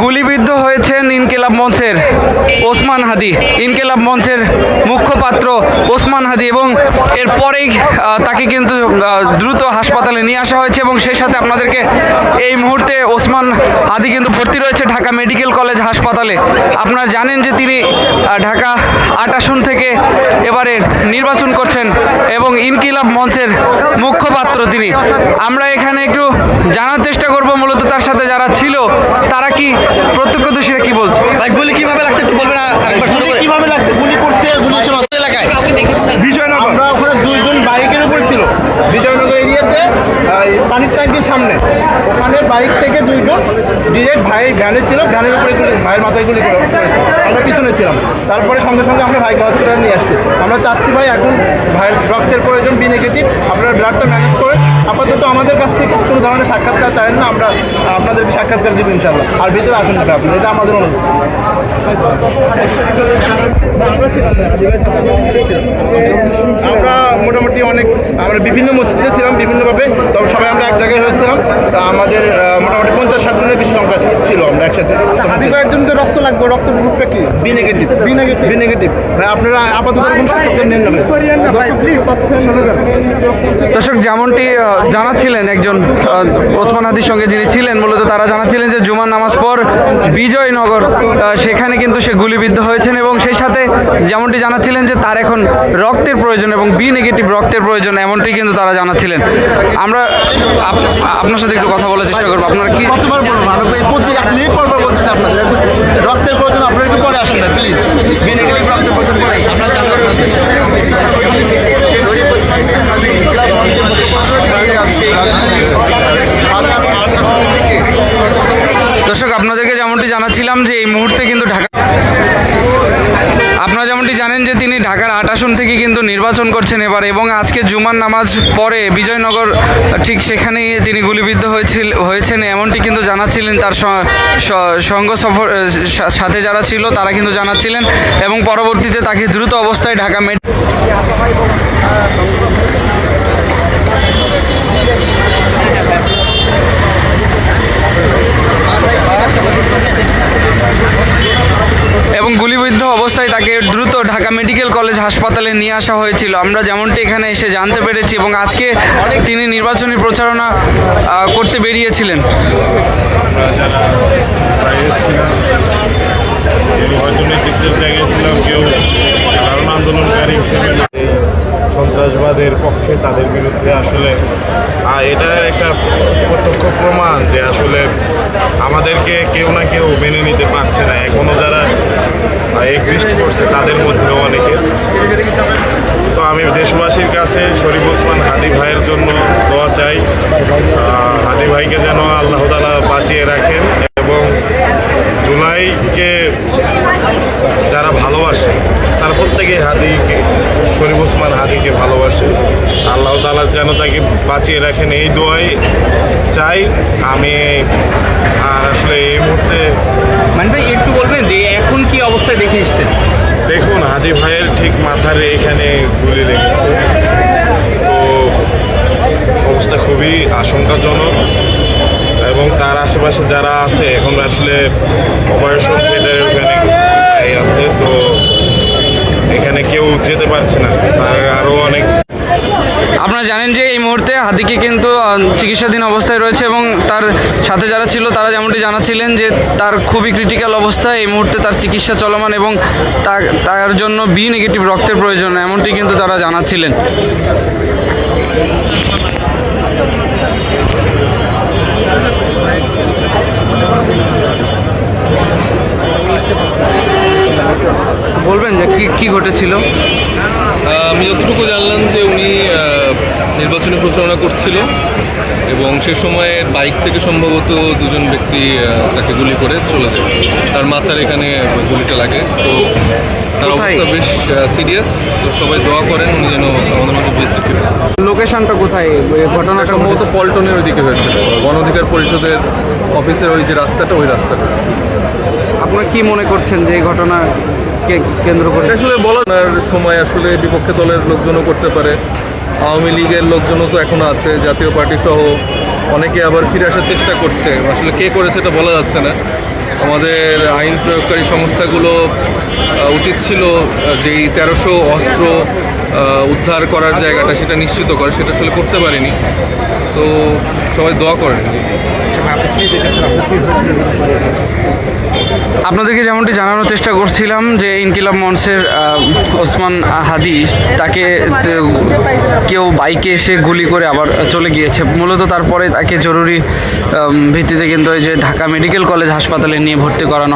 গুলিবিদ্ধ হয়েছেন ইনকিলাব মঞ্চের ওসমান হাদি, ইনকিলাব মঞ্চের মুখপাত্র ওসমান হাদি, এবং এরপরেই তাকে কিন্তু দ্রুত হাসপাতালে নিয়ে আসা হয়েছে এবং সেই সাথে আপনাদেরকে এই মুহূর্তে ওসমান হাদি কিন্তু ভর্তি রয়েছে ঢাকা মেডিকেল কলেজ হাসপাতালে। আপনারা জানেন যে তিনি ঢাকা ৮ আসন থেকে এবারে নির্বাচন করছেন এবং ইনকিলাব মঞ্চের মুখপাত্র তিনি। আমরা এখানে একটু জানার চেষ্টা করব মূলত তার সাথে যারা ছিল তারা কি প্রত্যক্ষদর্শীরা কি বলছে। ভাই গুলি কিভাবে লাগছে একটু বলবেন? কিভাবে লাগছে? গুলি করছে এলাকায় বিজয়নগর, আমরা ওখানে দুইজন বাইকের উপর ছিল বিজয়নগর এরিয়াতে, পানির ট্যাঙ্কির সামনে, ওখানে বাইক থেকে দুইজন ডিরেক্ট ভাই ভ্যানে ছিল, ভ্যানের উপরে ভাইয়ের মাথায় গুলি করে, আমরা পিছনে ছিলাম। তারপরে সঙ্গে সঙ্গে আমরা ভাইকে হসপিটালে নিয়ে আসছি। আমরা চাচ্ছি ভাই এখন ভাইয়ের রক্তের প্রয়োজন, বি নেগেটিভ, আপনারা ব্লাডটা ম্যানেজ করে আপাতত আমাদের কাছ থেকে কোনো ধরনের সাক্ষাৎকার চাইেন না, আমরা আপনাদেরকে সাক্ষাৎকার দেবো ইনশাল্লাহ। আর ভিতরে আসেন না আপনি, এটা আমাদের অনুরোধ। আমরা মোটামুটি আমরা বিভিন্ন মসজিদে ছিলাম বিভিন্নভাবে, তবে সবাই আমরা এক জায়গায় হয়েছিলাম। তা আমাদের মোটামুটি 50-60 জনের বেশি সংখ্যা ছিল আমরা একসাথে। হাদি কয়েকজনকে রক্ত লাগবে, রক্তের গ্রুপটা কি? B negative. বি নেগেটিভ ভাই, আপনারা আপাতত এরকম সাক্ষাৎকার নেন না ভাই, প্লিজ। দর্শক, যেমনটি জানাচ্ছিলেন একজন ওসমান হাদির সঙ্গে যিনি ছিলেন, মূলত তারা জানাচ্ছিলেন যে জুমার নামাজ পর বিজয়নগর সেখানে কিন্তু সে গুলিবিদ্ধ হয়েছেন এবং সেই সাথে যেমনটি জানাচ্ছিলেন যে তার এখন রক্তের প্রয়োজন এবং বি নেগেটিভ রক্তের প্রয়োজন, এমনটি কিন্তু তারা জানাচ্ছিলেন। আমরা আপনার সাথে একটু কথা বলার চেষ্টা করবো। আপনার কি কতবার বলবো? এক মিনিট পর বলতেছি আপনাদের রক্তের প্রয়োজন, আপনারা একটু পরে আসেন না প্লিজ। বি নেগেটিভ রক্তের প্রয়োজন পরে দর্শক, আপনাদেরকে যেমনটি জানাচ্ছিলাম যে এই মুহূর্তে কিন্তু আপনারা যেমনটি জানেন যে তিনি ঢাকার ৮ আসন থেকে কিন্তু নির্বাচন করছেন এবার, এবং আজকে জুমার নামাজ পরে বিজয়নগর ঠিক সেখানেই তিনি গুলিবিদ্ধ হয়েছেন এমনটি কিন্তু জানাচ্ছিলেন তার সঙ্গ সফর সাথে যারা ছিল তারা কিন্তু জানাচ্ছিলেন, এবং পরবর্তীতে তাকে দ্রুত অবস্থায় ঢাকা এবং গুলিবিদ্ধ অবস্থায় তাকে দ্রুত ঢাকা মেডিকেল কলেজ হাসপাতালে নিয়ে আসা হয়েছিল। আমরা যেমনটি এখানে এসে জানতে পেরেছি, এবং আজকে তিনি নির্বাচনী প্রচারণা করতে বেরিয়েছিলেন। কেউ সাধারণ আন্দোলনকারী হিসেবে সন্ত্রাসবাদের পক্ষে, তাদের বিরুদ্ধে আসলে এটা একটা প্রত্যক্ষ প্রমাণ যে আসলে আমাদেরকে কেউ না কেউ মেনে নিতে পারছে না। এখনও যারা এক্সিস্ট করছে তাদের মধ্যেও অনেকে। তো আমি দেশবাসীর কাছে শরীফ ওসমান হাদি ভাইয়ের জন্য দোয়া চাই, হাদি ভাইকে যেন আল্লাহ তাআলা বাঁচিয়ে রাখেন, এবং জুলাইকে যারা ভালোবাসে তারা প্রত্যেকেই হাদিকে, শরীফ ওসমান হাদিকে ভালোবাসে। আল্লাহ তাআলা যেন তাকে বাঁচিয়ে রাখেন, এই দোয়াই চাই আমি। আর আসলে এই মুহূর্তে ভাই একটু বলবেন যে এখন কি অবস্থায় দেখে এসছেন? দেখুন, হাদি ভাইয়ের ঠিক মাথার এখানে গুলি লেগেছে, তো অবস্থা খুবই আশঙ্কাজনক, এবং তার আশেপাশে যারা আছে এখন আসলে অপারেশন থিয়েটারে ওখানে আছে, তো এখানে কেউ যেতে পারছে না। আরও অনেক আপনারা জানেন যে এই মুহূর্তে হাদিকে কিন্তু চিকিৎসাধীন অবস্থায় রয়েছে, এবং তার সাথে যারা ছিল তারা যেমনটি জানাচ্ছিলেন যে তার খুবই ক্রিটিক্যাল অবস্থা, এই মুহূর্তে তার চিকিৎসা চলমান এবং তার জন্য বি নেগেটিভ রক্তের প্রয়োজন, এমনটি কিন্তু তারা জানাচ্ছিলেন। বলবেন যে কি ঘটেছিল? আমি যতটুকু জানলাম যে উনি নির্বাচনী প্রচারণা করছিল এবং সে সময়ে বাইক থেকে সম্ভবত দুজন ব্যক্তি তাকে গুলি করে চলে যায়, তার মাথার এখানে গুলিটা লাগে। তো তার অবস্থা বেশ সিরিয়াস, তো সবাই দোয়া করেন উনি যেন আমাদের মধ্যে বেঁচে ফিরে। লোকেশনটা কোথায়? ঘটনা সম্ভবত পল্টনের ওইদিকে হয়েছিল, গণ অধিকার পরিষদের অফিসের ওই যে রাস্তাটা, ওই রাস্তাটা। আপনারা কি মনে করছেন যে এই ঘটনাকে কেন্দ্র করে? আসলে বলার সময় আসলে বিপক্ষে দলের লোকজনও করতে পারে, আওয়ামী লীগের লোকজনও তো এখনও আছে, জাতীয় পার্টি সহ অনেকে আবার ফিরে আসার চেষ্টা করছে। আসলে কে করেছে এটা বলা যাচ্ছে না। আমাদের আইন প্রয়োগকারী সংস্থাগুলো উচিত ছিল যেই 1300 অস্ত্র উদ্ধার করার জায়গাটা সেটা নিশ্চিত করে, সেটা আসলে করতে পারেনি। তো সবাই দোয়া করেন। আপনাদেরকে যেমনটি জানানোর চেষ্টা করছিলাম যে ইনকিলাব মঞ্চের ওসমান হাদি তাকে কেউ বাইকে এসে গুলি করে আবার চলে গিয়েছে। মূলত তারপরে তাকে জরুরি ভিত্তিতে কিন্তু এই যে ঢাকা মেডিকেল কলেজ হাসপাতালে নিয়ে ভর্তি করানো